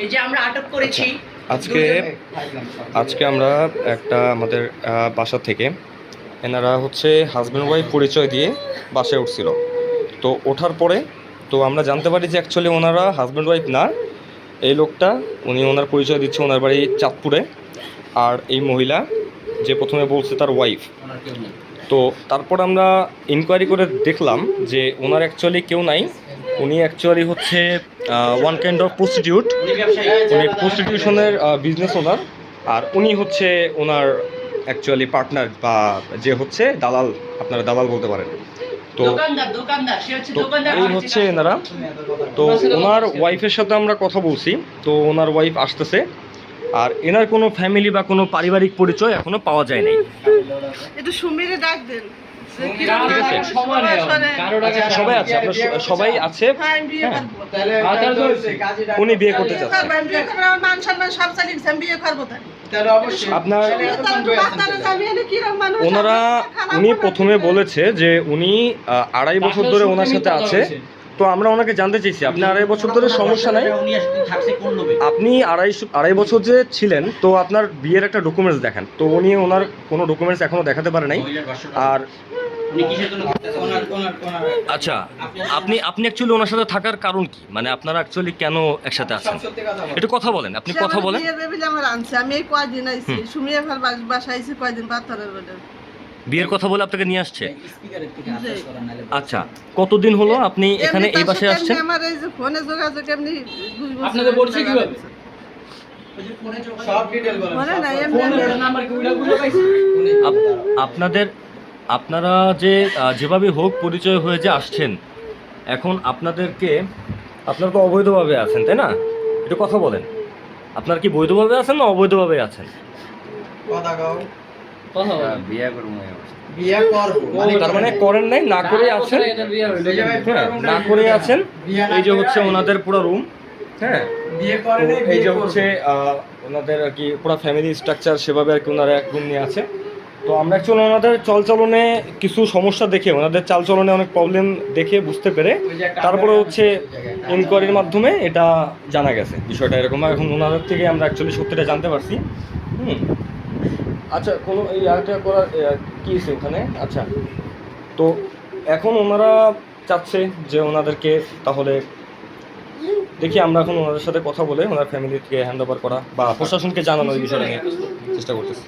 এই যে আমরা আটক করেছি আজকে আমরা একটা আমাদের বাসা থেকে এনারা হচ্ছে হাজব্যান্ড ওয়াইফ পরিচয় দিয়ে বাসায় উঠছিল। তো ওঠার পরে তো আমরা জানতে পারি যে অ্যাকচুয়ালি ওনারা হাজব্যান্ড ওয়াইফ না। এই লোকটা উনি ওনার পরিচয় দিচ্ছে ওনার বাড়ি চাঁদপুরে, আর এই মহিলা যে প্রথমে বলছে তার ওয়াইফ। তো তারপর আমরা ইনকোয়ারি করে দেখলাম যে ওনার অ্যাকচুয়ালি কেউ নাই, উনি অ্যাকচুয়ালি হচ্ছে ওয়ান কাইন্ড অফ প্রস্টিটিউট, উনি প্রস্টিটিউশনের বিজনেস ওনার। আর উনি হচ্ছে ওনার অ্যাকচুয়ালি পার্টনার বা যে হচ্ছে দালাল, আপনারা দালাল বলতে পারেন। তো এই হচ্ছে এনারা। তো ওনার ওয়াইফের সাথে আমরা কথা বলছি, তো ওনার ওয়াইফ আসতেছে, আর এনার কোনো ফ্যামিলি বা কোনো পারিবারিক পরিচয় এখনো পাওয়া যায় নাই। একটু সুমিরে ডাক দেন। সবাই আছে, সবাই আছে। উনি বিয়ে করতে চাচ্ছেন। ওনারা উনি প্রথমে বলেছে যে উনি 2.5 বছর ধরে ওনার সাথে আছে। তো আমরা ওনাকে জানতে চাইছি, আপনি 2.5 বছর ধরে সমস্যা নাই, আপনি 2.5 বছর যে ছিলেন, তো আপনার বিয়ের একটা ডকুমেন্টস দেখান। তো উনি ওনার কোনো ডকুমেন্টস এখনো দেখাতে পারে নাই। আর আচ্ছা, আপনি অ্যাকচুয়ালি ওনার সাথে থাকার কারণ কি, মানে আপনারা অ্যাকচুয়ালি কেন একসাথে আছেন, একটু কথা বলেন, আপনি কথা বলেন। আমি এই কয়দিন আইছি সুমিয়া ভার বাসায় আইছি কয়দিন পাথরের বলে বিয়ের কথা বলে আপনাকে নিয়ে আসছে। আচ্ছা, কতদিন হলো আপনি এখানে এই বাসায় আসছেন? আমার এই যে ফোনে যোগাযোগ এমনি 2 বছর। আপনাদের পরিচয় কিভাবে? সব ডিটেইল বলেন। মনে নাই এমনি নাম্বার কি উড়া পাইছি? আপনারা যে যেভাবে হোক পরিচয় হয়ে যে আসছেন, এখন আপনারা তো অবৈধভাবে আছেন, তাই না? একটু কথা বলেন, আপনারা কি বৈধভাবে আছেন না অবৈধভাবে আছেন? তার মানে করেন নাই, না করে আছেন, না করে আছেন। এই যে হচ্ছে ওনাদের পুরো রুম, হ্যাঁ, এই যে হচ্ছে ওনাদের আর কি পুরো ফ্যামিলি স্ট্রাকচার, সেভাবে আর কি ওনারা এক রুম নিয়ে আছে। তো আমরা অ্যাকচুয়ালি ওনাদের চলচলনে কিছু সমস্যা দেখে, ওনাদের চালচলনে অনেক প্রবলেম দেখে বুঝতে পেরে তারপরে হচ্ছে ইনকোয়ারির মাধ্যমে এটা জানা গেছে বিষয়টা এরকম। এখন ওনাদের থেকে আমরা অ্যাকচুয়ালি সত্যিটা জানতে পারছি। আচ্ছা, কোনো এই আরেকটা করার কী আছে ওখানে? আচ্ছা, তো এখন ওনারা চাচ্ছে যে ওনাদেরকে, তাহলে দেখি আমরা এখন ওনাদের সাথে কথা বলে ওনার ফ্যামিলিকে হ্যান্ড ওভার করা বা প্রশাসনকে জানানো এই বিষয়টা নিয়ে চেষ্টা করতেছি।